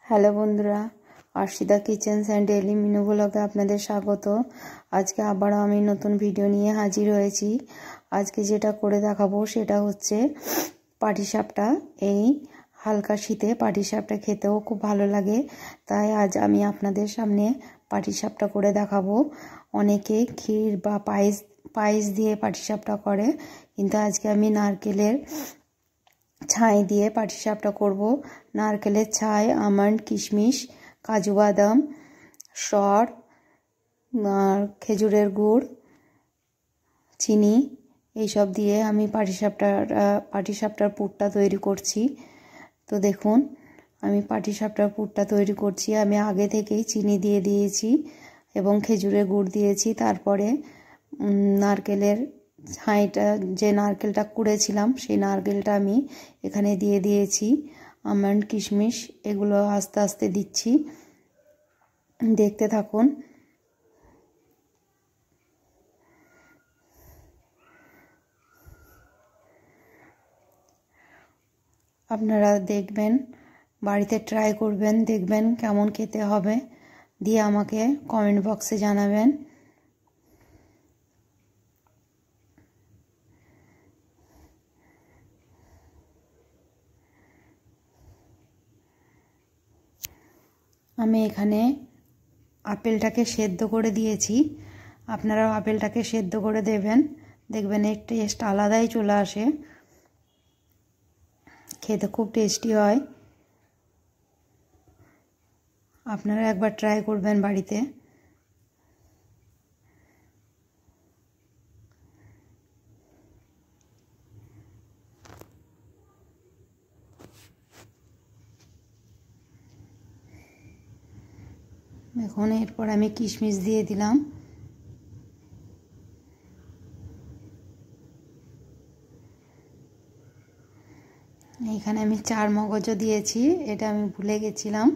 Hello বন্ধুরা, অর্ষিতা kitchens and daily menu ব্লগে আপনাদের স্বাগত। আজকে আবারও আমি নতুন ভিডিও নিয়ে হাজির হয়েছি। আজকে যেটা করে দেখাবো সেটা হচ্ছে পাটিসাপটা। এই হালকা শীতে পাটিসাপটা খেতেও খুব ভালো লাগে, তাই আজ আমি আপনাদের সামনে পাটিসাপটা করে দেখাবো। অনেকে ক্ষীর বা পায়েস দিয়ে পাটিসাপটা করে, কিন্তু আজকে আমি নারকেলের ছাই দিয়ে পাটিসাপটা করব। নারকেলের ছাই, আমন্ড, কিশমিশ, কাজু বাদাম, সর আর খেজুরের গুড়, চিনি এইসব দিয়ে আমি পাটিসাপটার পুরটা তৈরি করছি। তো দেখুন, আমি পাটিসাপটার পুরটা তৈরি করছি। আমি আগে থেকেই চিনি দিয়ে দিয়েছি এবং খেজুরের গুড় দিয়েছি। তারপরে নারকেলের ছাইটা, যে নারকেলটা কুড়েছিলাম সেই নারকেলটা আমি এখানে দিয়ে দিয়েছি। আমন্ড, কিশমিশ এগুলো আস্তে আস্তে দিচ্ছি, দেখতে থাকুন। আপনারা দেখবেন, বাড়িতে ট্রাই করবেন, দেখবেন কেমন খেতে হবে, দিয়ে আমাকে কমেন্ট বক্সে জানাবেন। আমি এখানে আপেলটাকে সেদ্ধ করে দিয়েছি, আপনারাও আপেলটাকে সেদ্ধ করে দেবেন, দেখবেন এর টেস্ট আলাদাই চলে আসে, খেতে খুব টেস্টি হয়। আপনারা একবার ট্রাই করবেন বাড়িতে। এখন এরপর আমি কিশমিশ দিয়ে দিলাম। এখানে আমি চারমগজও দিয়েছি, এটা আমি ভুলে গেছিলাম।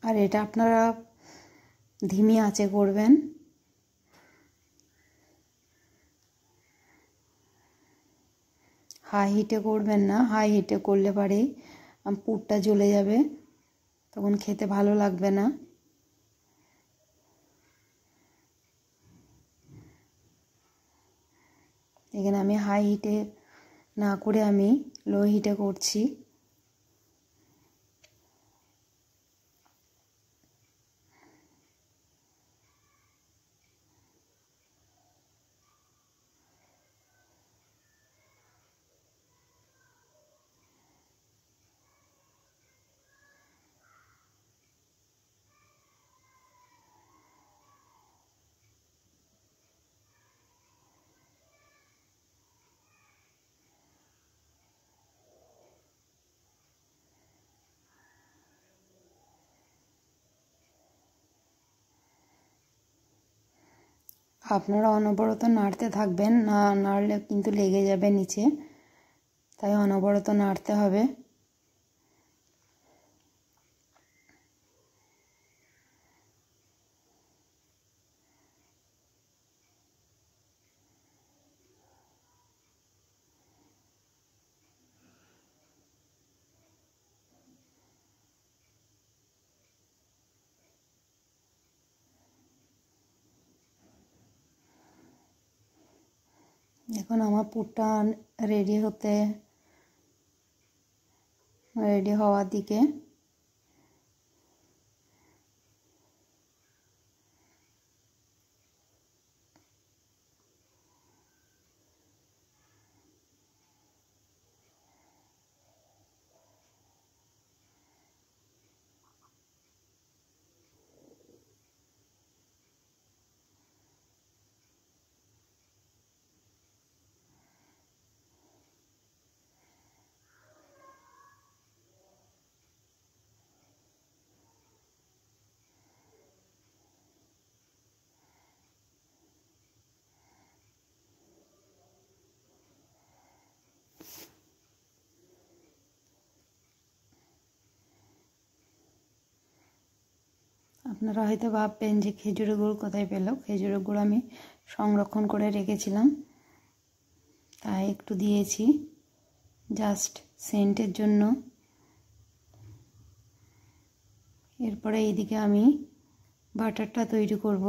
আর এটা আপনারা ধিমি আঁচে করবেন, হাই হিটে করবেন না। হাই হিটে করলে পারেই পুরটা জ্বলে যাবে, তখন খেতে ভালো লাগবে না। এখানে আমি হাই হিটে না করে আমি লো হিটে করছি। আপনারা অনবরত নাড়তে থাকবেন, না নাড়লে কিন্তু লেগে যাবে নিচে, তাই অনবরত নাড়তে হবে। এখন আমার পুরটা রেডি হওয়ার দিকে। আপনারা হয়তো ভাববেন যে খেজুরের গুড় কোথায় পেল। খেজুরের গুড় আমি সংরক্ষণ করে রেখেছিলাম, তাই একটু দিয়েছি জাস্ট সেন্টের জন্য। এরপরে এইদিকে আমি বাটারটা তৈরি করব।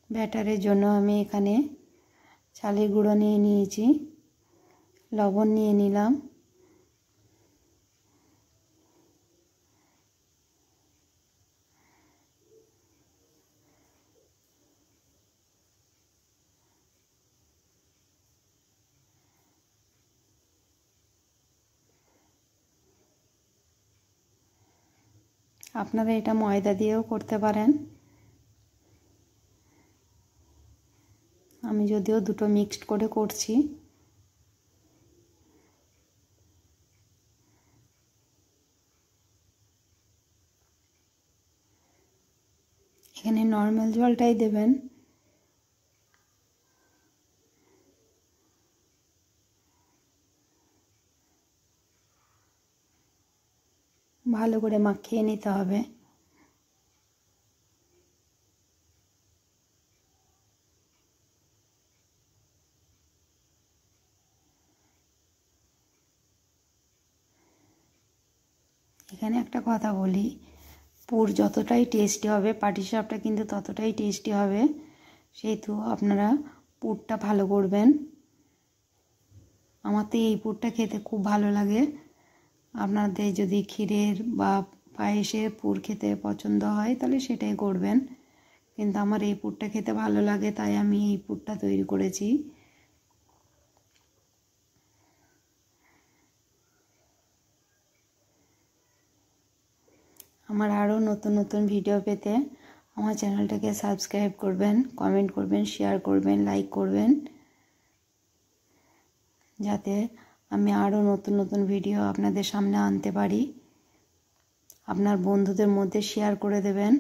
ব্যাটারের জন্য আমি এখানে চালের গুঁড়ো নিয়ে নিয়েছি, লবণ নিয়ে নিলাম, আপনারা এটা ময়দা দিয়েও করতে পারেন। আমি যদিও দুটো মিক্সড করে করছি। এখানে নর্মাল জলটাই দেবেন। ভালো করে মাখিয়ে নিতে হবে। এখানে একটা কথা বলি, পুর যতটাই টেস্টি হবে পাটিসাপটা কিন্তু ততটাই টেস্টি হবে। সেহেতু আপনারা পুরটা ভালো করবেন। আমার তো এই পুরটা খেতে খুব ভালো লাগে। আপনাদের যদি ক্ষীরের বা পায়েসের পুর খেতে পছন্দ হয় তাহলে সেটাই করবেন, কিন্তু আমার এই পুরটা খেতে ভালো লাগে তাই আমি এই পুরটা তৈরি করেছি। আমার আরও নতুন নতুন ভিডিও পেতে আমার চ্যানেলটাকে সাবস্ক্রাইব করবেন, কমেন্ট করবেন, শেয়ার করবেন, লাইক করবেন, যাতে আমি আরও নতুন নতুন ভিডিও আপনাদের সামনে আনতে পারি। আপনার বন্ধুদের মধ্যে শেয়ার করে দেবেন।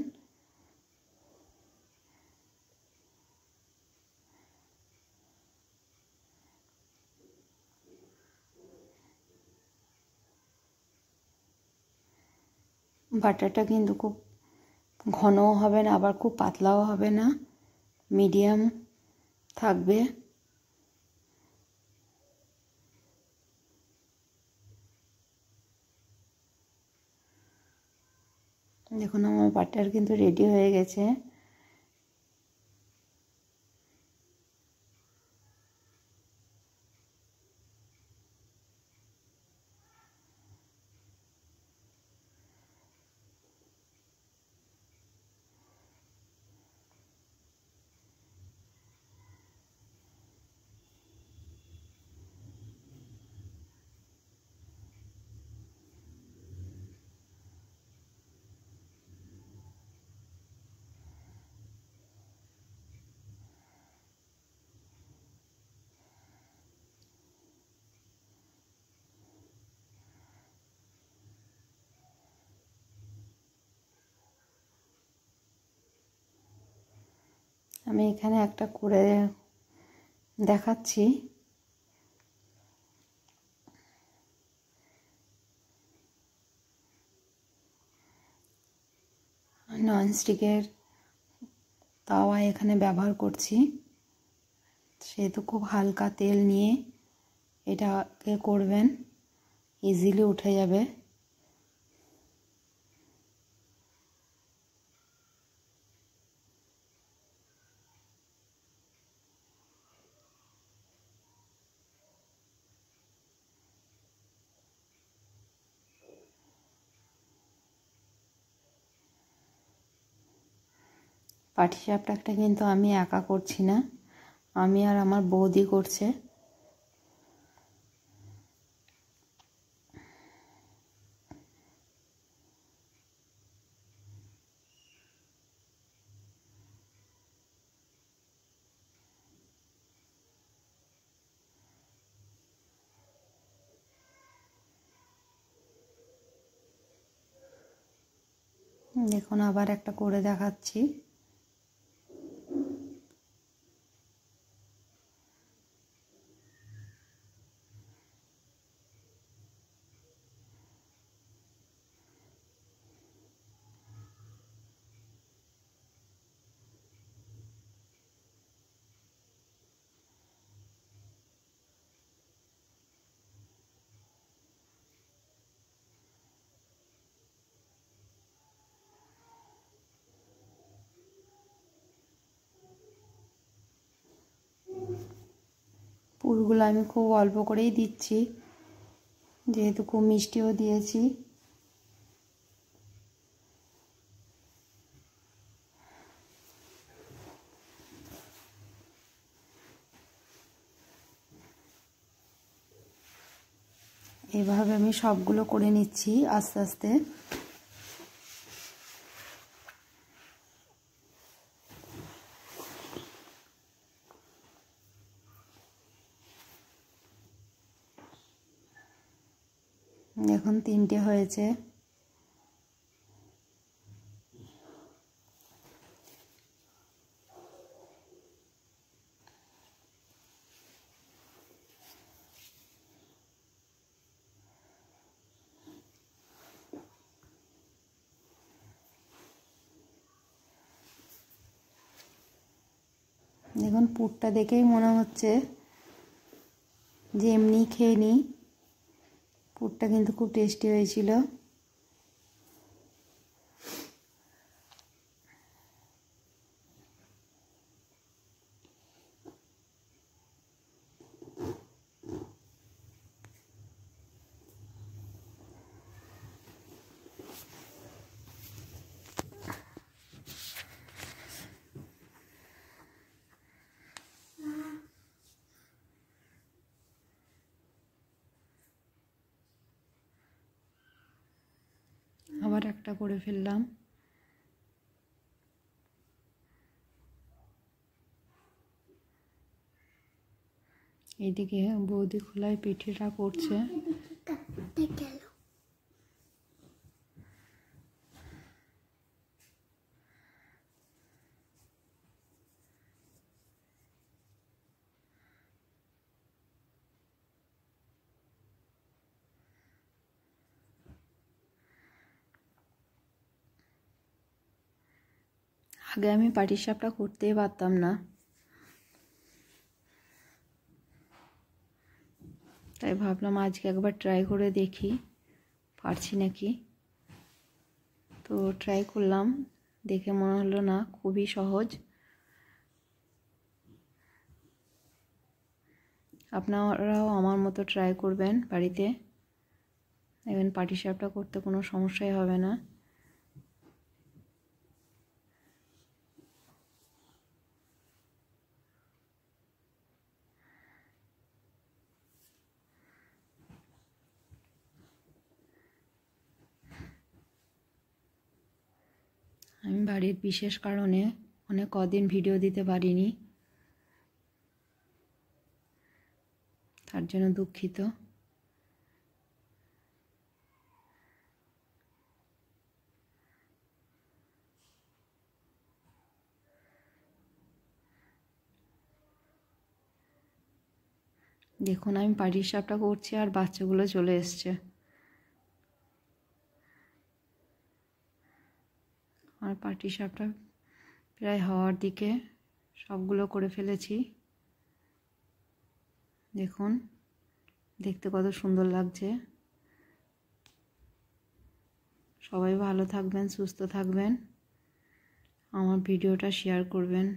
বাটারটা কিন্তু খুব ঘনও হবে না, আবার খুব পাতলাও হবে না, মিডিয়াম থাকবে। দেখুন আমার বাটার কিন্তু রেডি হয়ে গেছে। আমি এখানে একটা করে দেখাচ্ছি। ননস্টিকের তাওয়া এখানে ব্যবহার করছি, সেহেতু খুব হালকা তেল নিয়ে এটাকে করবেন, ইজিলি উঠে যাবে। পাটিসাপটাটা কিন্তু আমি একা করছি না, আমি আর আমার বৌদি করছে। দেখুন আবার একটা করে দেখাচ্ছি। গুড়গুলো আমি খুব অল্প করেই দিচ্ছি, যেহেতু খুব মিষ্টিও দিয়েছি। এভাবে আমি সবগুলো করে নিচ্ছি আস্তে আস্তে। এখন 3টে হয়েছে। দেখুন পুরটা দেখেই মনে হচ্ছে যে এমনি খেয়ে নিই। পুরটা কিন্তু খুব টেস্টি হয়েছিল। আবার একটা করে ফেললাম। এইদিকে বৌদি খোলায় পিঠেটা করছে। আগে আমি পাটিসাপটা করতেই পারতাম না, তাই ভাবলাম আজকে একবার ট্রাই করে দেখি পারছি নাকি। তো ট্রাই করলাম, দেখে মনে হলো না খুবই সহজ। আপনারাও আমার মতো ট্রাই করবেন বাড়িতে, দেখবেন পাটিসাপটা করতে কোনো সমস্যাই হবে না। আমি বাড়ির বিশেষ কারণে অনেক কদিন ভিডিও দিতে পারিনি, তার জন্য দুঃখিত। দেখুন আমি পাটিসাপটা করছি আর বাচ্চাগুলো চলে এসছে। আর পাটিসাপটা প্রায় হওয়ার দিকে, সবগুলো করে ফেলেছি। দেখুন দেখতে কত সুন্দর লাগছে। সবাই ভালো থাকবেন, সুস্থ থাকবেন, আমার ভিডিওটা শেয়ার করবেন।